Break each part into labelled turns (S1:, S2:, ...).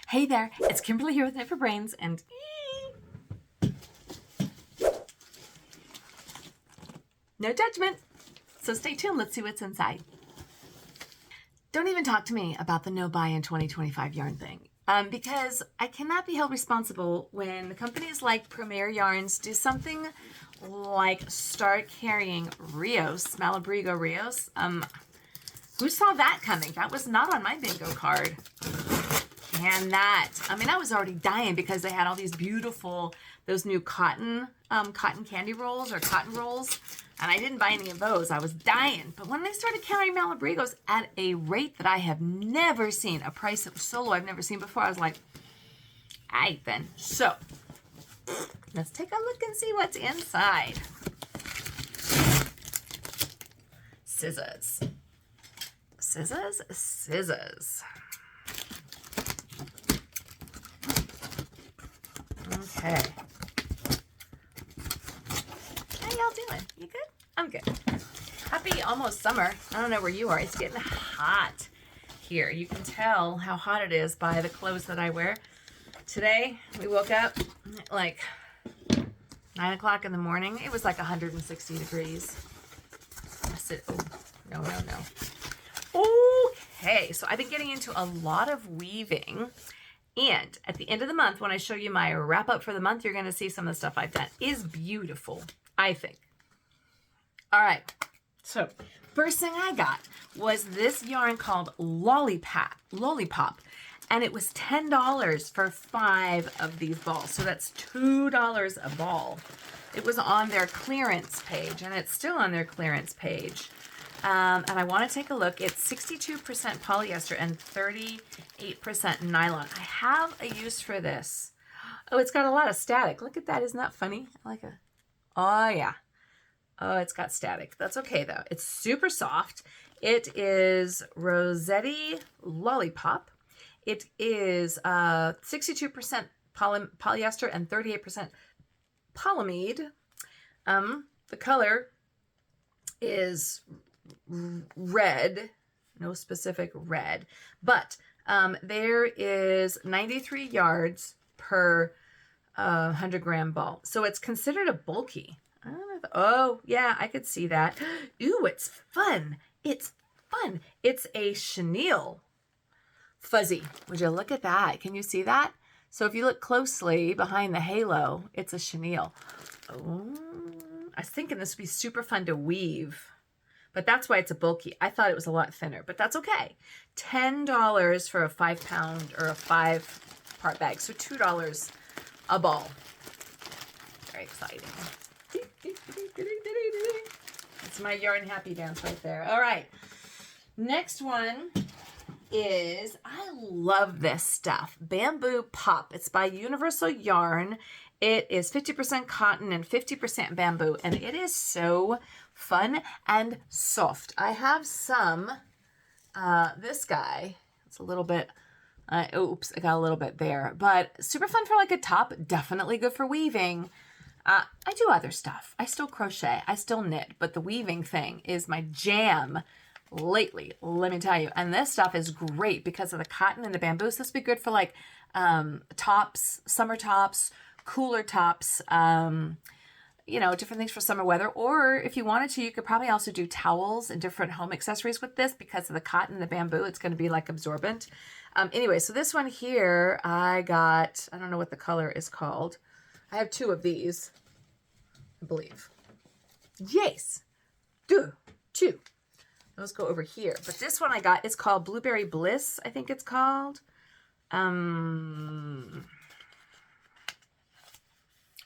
S1: Hey there, it's Kimberly here with Knit for Brains, and no judgment. So stay tuned, let's see what's inside. Don't even talk to me about the no buy in 2025 yarn thing. Because I cannot be held responsible when companies like Premier Yarns do something like start carrying Rios, Malibrigo Rios. Who saw that coming? That was not on my bingo card. And I was already dying because they had all these beautiful, those new cotton candy rolls or cotton rolls. And I didn't buy any of those. I was dying. But when they started carrying Malibrigos at a rate that I have never seen, a price that was so low I've never seen before, I was like, all right then. So let's take a look and see what's inside. Scissors. Scissors, scissors. Okay. How y'all doing? You good? I'm good. Happy almost summer. I don't know where you are. It's getting hot here. You can tell how hot it is by the clothes that I wear. Today, we woke up like 9 o'clock in the morning. It was like 160 degrees. I said, oh, no. Okay, so I've been getting into a lot of weaving. And at the end of the month, when I show you my wrap up for the month, you're going to see some of the stuff I've done. It's beautiful, I think. All right. So first thing I got was this yarn called Lollipop. And it was $10 for 5 of these balls. So that's $2 a ball. It was on their clearance page, and it's still on their clearance page. And I want to take a look. It's 62% polyester and 38% nylon. I have a use for this. Oh, it's got a lot of static. Look at that. Isn't that funny? I like it. Oh, yeah. Oh, it's got static. That's okay, though. It's super soft. It is Rossetti Lollipop. It is 62% polyester and 38% polyamide. The color is red, no specific red, but there is 93 yards per 100 gram ball. So it's considered a bulky. I don't know if, oh yeah, I could see that. Ooh, it's fun. It's fun. It's a chenille fuzzy. Would you look at that? Can you see that? So if you look closely behind the halo, it's a chenille. Oh, I was thinking this would be super fun to weave. But that's why it's a bulky. I thought it was a lot thinner, but that's okay. $10 for a 5-pound or a 5-part bag. So $2 a ball. Very exciting. It's my yarn happy dance right there. All right. Next one is, I love this stuff. Bamboo Pop. It's by Universal Yarn. It is 50% cotton and 50% bamboo, and it is so fun and soft. I have some, this guy, it's a little bit, oops, I got a little bit there, but super fun for like a top, definitely good for weaving. I do other stuff. I still crochet, I still knit, but the weaving thing is my jam lately, let me tell you. And this stuff is great because of the cotton and the bamboo. So this would be good for like tops, summer tops, cooler tops, you know, different things for summer weather. Or if you wanted to, you could probably also do towels and different home accessories with this because of the cotton and the bamboo. It's going to be like absorbent. Anyway, so this one here, I got, I don't know what the color is called. I have 2 of these, I believe. Yes, 2. Those go over here. But this one I got is called Blueberry Bliss, I think it's called.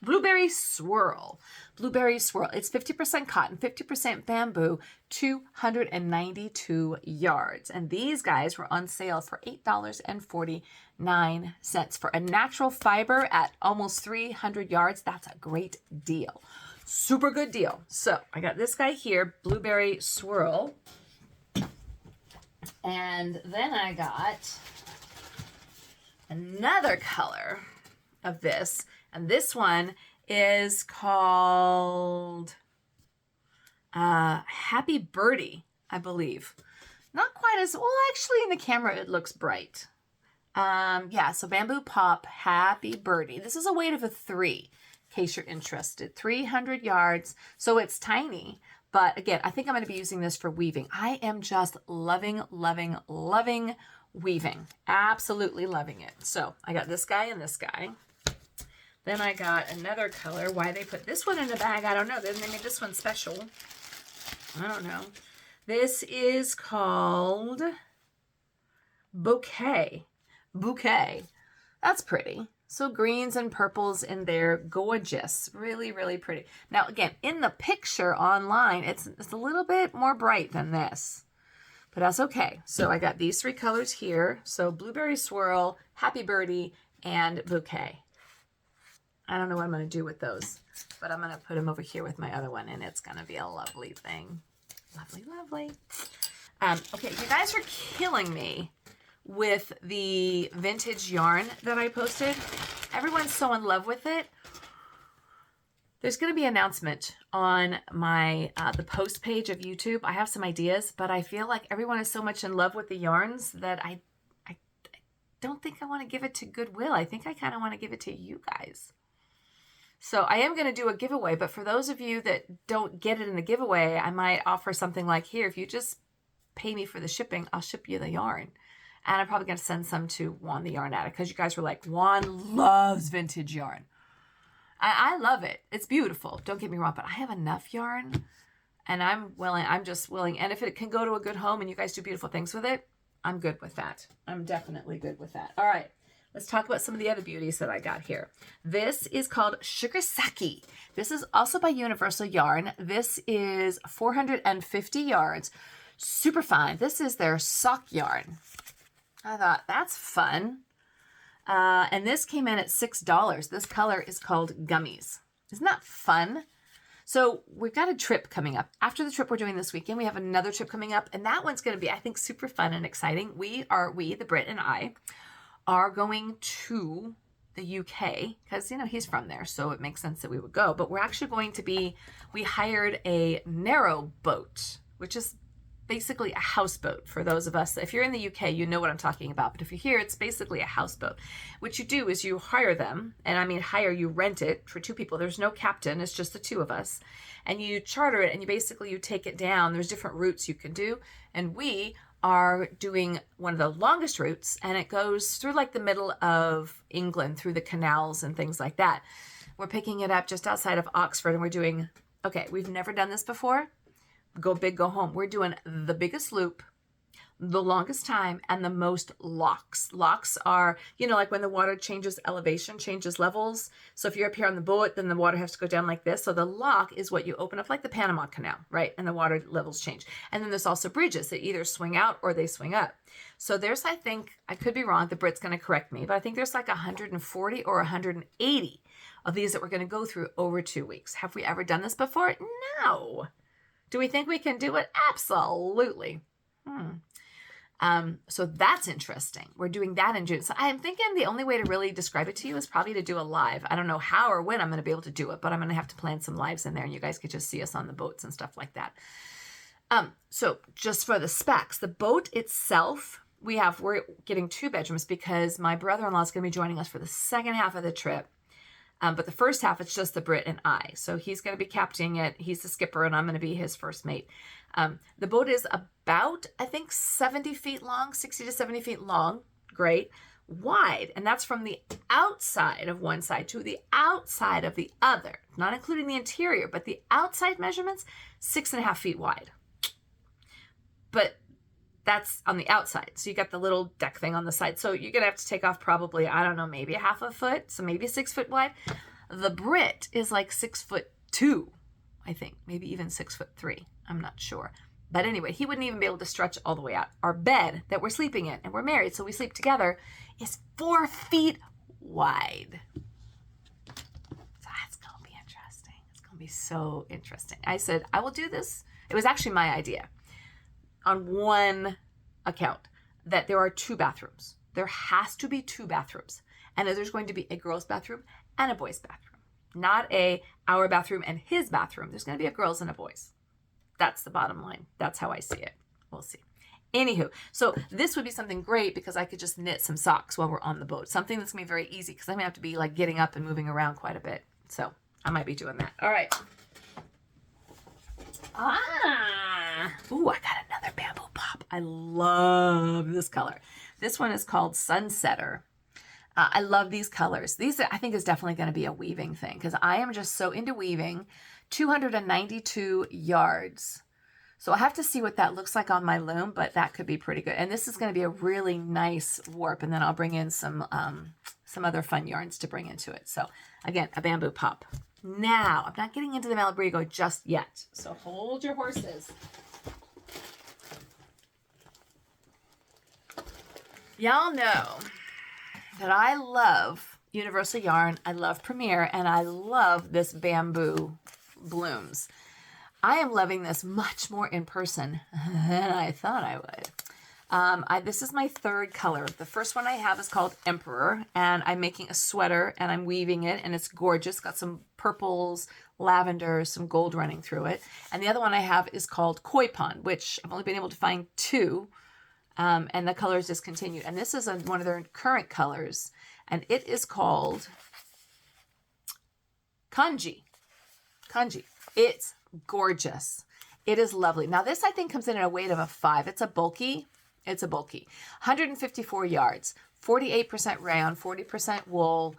S1: Blueberry Swirl. It's 50% cotton, 50% bamboo, 292 yards. And these guys were on sale for $8.49 for a natural fiber at almost 300 yards. That's a great deal. Super good deal. So I got this guy here, Blueberry Swirl. And then I got another color of this. And this one is called Happy Birdie, I believe. Not quite as, well, actually in the camera it looks bright. Yeah, so Bamboo Pop, Happy Birdie. This is a weight of a 3, in case you're interested. 300 yards, so it's tiny. But again, I think I'm going to be using this for weaving. I am just loving, loving, loving weaving. Absolutely loving it. So I got this guy and this guy. Then I got another color. Why they put this one in the bag, I don't know. Then they made this one special. I don't know. This is called Bouquet. Bouquet. That's pretty. So greens and purples in there. Gorgeous. Really, really pretty. Now, again, in the picture online, it's a little bit more bright than this. But that's okay. So I got these 3 colors here. So Blueberry Swirl, Happy Birdie, and Bouquet. I don't know what I'm going to do with those, but I'm going to put them over here with my other one, and it's going to be a lovely thing. Lovely, lovely. Okay, you guys are killing me with the vintage yarn that I posted. Everyone's so in love with it. There's going to be an announcement on my the post page of YouTube. I have some ideas, but I feel like everyone is so much in love with the yarns that I don't think I want to give it to Goodwill. I think I kind of want to give it to you guys. So I am going to do a giveaway, but for those of you that don't get it in the giveaway, I might offer something like, here, if you just pay me for the shipping, I'll ship you the yarn. And I'm probably going to send some to Juan the Yarn Addict, because you guys were like, Juan loves vintage yarn. I love it. It's beautiful. Don't get me wrong, but I have enough yarn, and I'm just willing. And if it can go to a good home and you guys do beautiful things with it, I'm good with that. I'm definitely good with that. All right. Let's talk about some of the other beauties that I got here. This is called Sugar Saki. This is also by Universal Yarn. This is 450 yards. Super fine. This is their sock yarn. I thought, that's fun. And this came in at $6. This color is called Gummies. Isn't that fun? So we've got a trip coming up. After the trip we're doing this weekend, we have another trip coming up. And that one's going to be, I think, super fun and exciting. We, the Brit and I, are going to the UK because, you know, he's from there, so it makes sense that we would go. But we're actually going to be, we hired a narrow boat, which is basically a houseboat for those of us. If you're in the UK, you know what I'm talking about. But if you're here, it's basically a houseboat. What you do is you hire them, and I mean hire, you rent it for 2 people. There's no captain, it's just the 2 of us. And you charter it, and you take it down. There's different routes you can do. And we are doing one of the longest routes, and it goes through like the middle of England, through the canals and things like that. We're picking it up just outside of Oxford, and we're doing, okay, we've never done this before. Go big, go home. We're doing the biggest loop, the longest time, and the most locks. Locks are, you know, like when the water changes elevation, changes levels. So if you're up here on the boat, then the water has to go down like this. So the lock is what you open up, like the Panama Canal, right? And the water levels change. And then there's also bridges that either swing out or they swing up. So there's, I think, I could be wrong, the Brit's going to correct me, but I think there's like 140 or 180 of these that we're going to go through over 2 weeks. Have we ever done this before? No. Do we think we can do it? Absolutely. So that's interesting. We're doing that in June. So I'm thinking the only way to really describe it to you is probably to do a live. I don't know how or when I'm going to be able to do it, but I'm going to have to plan some lives in there, and you guys could just see us on the boats and stuff like that. So just for the specs, the boat itself, we're getting 2 bedrooms because my brother-in-law is going to be joining us for the second half of the trip. But the first half, it's just the Brit and I. So he's going to be captaining it. He's the skipper, and I'm going to be his first mate. The boat is about, I think, 70 feet long, 60 to 70 feet long. Great. Wide. And that's from the outside of one side to the outside of the other. Not including the interior, but the outside measurements, 6.5 feet wide. But that's on the outside. So you got the little deck thing on the side. So you're going to have to take off probably, I don't know, maybe 1/2 foot. So maybe 6 foot wide. The Brit is like 6'2", I think. Maybe even 6'3". I'm not sure. But anyway, he wouldn't even be able to stretch all the way out. Our bed that we're sleeping in, and we're married, so we sleep together, is 4 feet wide. So that's going to be interesting. It's going to be so interesting. I said, I will do this. It was actually my idea on one account that there are 2 bathrooms. There has to be 2 bathrooms. And there's going to be a girl's bathroom and a boy's bathroom. Not our bathroom and his bathroom. There's going to be a girl's and a boy's. That's the bottom line. That's how I see it. We'll see. Anywho, so this would be something great because I could just knit some socks while we're on the boat. Something that's going to be very easy because I'm going to have to be like getting up and moving around quite a bit. So I might be doing that. All right. Ooh, I got another bamboo pop. I love this color. This one is called Sunsetter. I love these colors. These, I think, is definitely going to be a weaving thing because I am just so into weaving. 292 yards. So I'll have to see what that looks like on my loom, but that could be pretty good. And this is going to be a really nice warp, and then I'll bring in some other fun yarns to bring into it. So again, a bamboo pop. Now, I'm not getting into the Malibrigo just yet, so hold your horses. Y'all know that I love Universal Yarn, I love Premier, and I love this bamboo blooms. I am loving this much more in person than I thought I would. This is my third color. The first one I have is called Emperor, and I'm making a sweater, and I'm weaving it, and it's gorgeous. Got some purples, lavender, some gold running through it. And the other one I have is called Koi Pond, which I've only been able to find 2, and the color is discontinued. And this is one of their current colors, and it is called Kanji. Kanji. It's gorgeous. It is lovely. Now this I think comes in at a weight of a 5. It's a bulky. 154 yards, 48% rayon, 40% wool,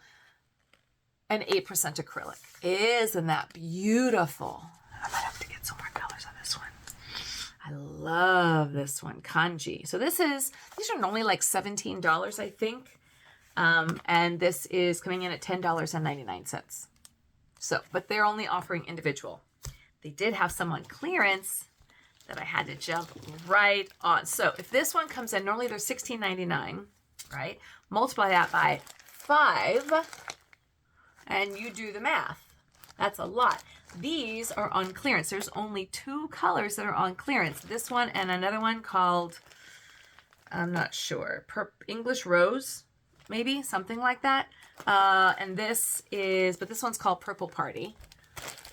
S1: and 8% acrylic. Isn't that beautiful? I might have to get some more colors on this one. I love this one, Kanji. So these are normally like $17, I think. And this is coming in at $10.99. So, but they're only offering individual. They did have some on clearance that I had to jump right on. So if this one comes in, normally they're $16.99, right? Multiply that by 5, and you do the math. That's a lot. These are on clearance. There's only 2 colors that are on clearance. This one and another one called, I'm not sure, English Rose, maybe, something like that. And this one's called Purple Party.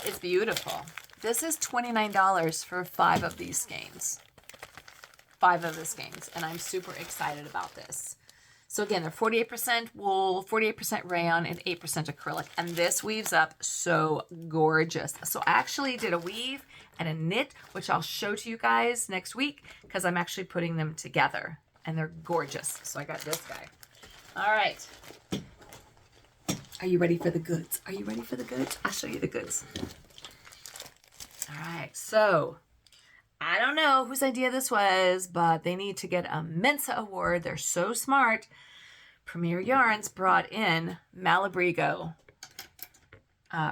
S1: It's beautiful. This is $29 for 5 of these skeins. 5 of the skeins, and I'm super excited about this. So again, they're 48% wool, 48% rayon, and 8% acrylic. And this weaves up so gorgeous. So I actually did a weave and a knit, which I'll show to you guys next week because I'm actually putting them together, and they're gorgeous. So I got this guy. All right. Are you ready for the goods? Are you ready for the goods? I'll show you the goods. All right, so I don't know whose idea this was, but they need to get a Mensa award. They're so smart. Premier Yarns brought in Malibrigo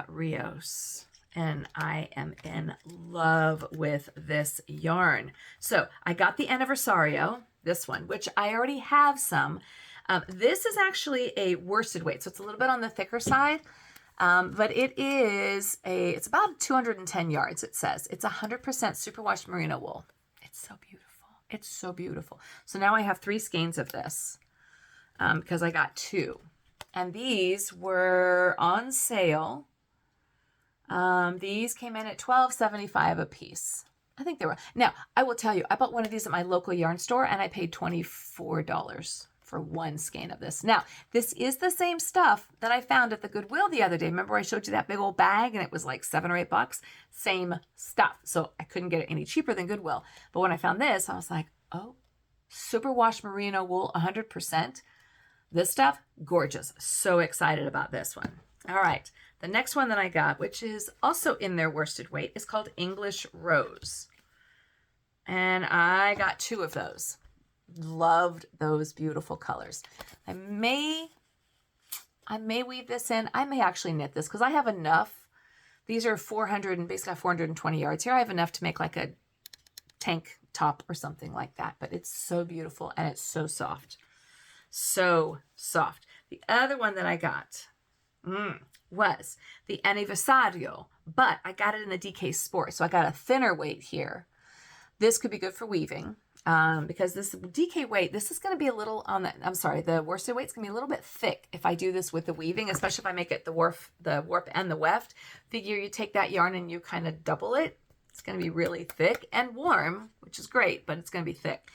S1: Rios, and I am in love with this yarn. So I got the Anniversario, this one, which I already have some. This is actually a worsted weight, so it's a little bit on the thicker side. But it's about 210 yards, it says. It's 100% superwash merino wool. It's so beautiful. It's so beautiful. So now I have 3 skeins of this because I got 2. And these were on sale. These came in at $12.75 a piece. I think they were. Now, I will tell you, I bought one of these at my local yarn store, and I paid $24 for 1 skein of this. Now, this is the same stuff that I found at the Goodwill the other day. Remember I showed you that big old bag and it was like $7 or $8? Same stuff. So I couldn't get it any cheaper than Goodwill. But when I found this, I was like, oh, superwash merino wool, 100%. This stuff, gorgeous. So excited about this one. All right. The next one that I got, which is also in their worsted weight, is called English Rose. And I got 2 of those. Loved those beautiful colors. I may weave this in. I may actually knit this because I have enough. These are 400 and basically 420 yards here. I have enough to make like a tank top or something like that, but it's so beautiful and it's so soft. So soft. The other one that I got was the Anniversario, but I got it in the DK Sport. So I got a thinner weight here. This could be good for weaving. Because this DK weight, this is going to be a little on the worsted weight's going to be a little bit thick if I do this with the weaving, especially if I make it the warp and the weft. Figure you take that yarn and you kind of double it. It's going to be really thick and warm, which is great, but it's going to be thick.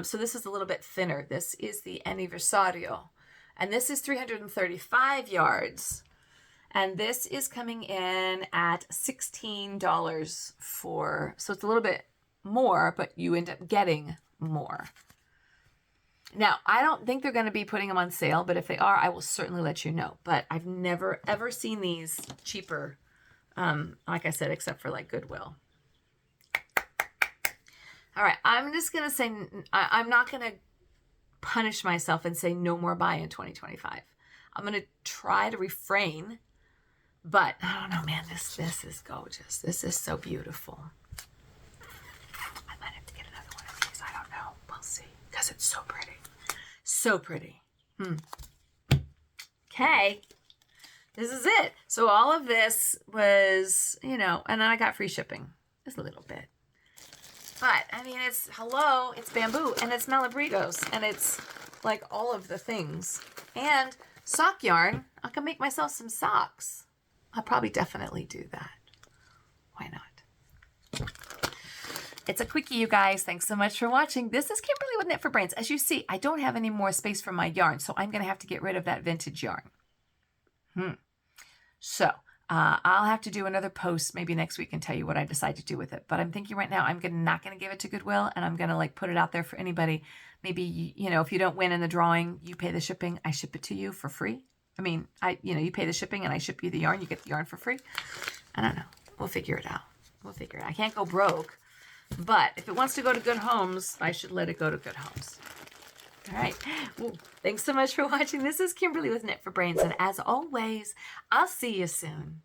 S1: So this is a little bit thinner. This is the Aniversario. And this is 335 yards. And this is coming in at $16 for, so it's a little bit more, but you end up getting more. Now, I don't think they're going to be putting them on sale, but if they are, I will certainly let you know. But I've never, ever seen these cheaper, like I said, except for like Goodwill. All right, I'm just going to say, I'm not going to punish myself and say no more buy in 2025. I'm going to try to refrain, but I don't know, man, this is gorgeous. This is so beautiful. I might have to get another one of these. I don't know. We'll see, because it's so pretty. So pretty. Okay. This is it. So all of this was, you know, and then I got free shipping. Just a little bit. But, I mean, it's bamboo, and it's Malibrigos, and it's like all of the things. And sock yarn, I can make myself some socks. I'll probably definitely do that. Why not? It's a quickie, you guys. Thanks so much for watching. This is Kimberly with Knit for Brains. As you see, I don't have any more space for my yarn, so I'm going to have to get rid of that vintage yarn. So I'll have to do another post maybe next week and tell you what I decide to do with it. But I'm thinking right now I'm not going to give it to Goodwill, and I'm going to like put it out there for anybody. Maybe, you know, if you don't win in the drawing, you pay the shipping. I ship it to you for free. I mean, you pay the shipping and I ship you the yarn. You get the yarn for free. I don't know. We'll figure it out. We'll figure it out. I can't go broke. But if it wants to go to Good Homes, I should let it go to Good Homes. All right. Well, thanks so much for watching. This is Kimberly with Knit for Brains. And as always, I'll see you soon.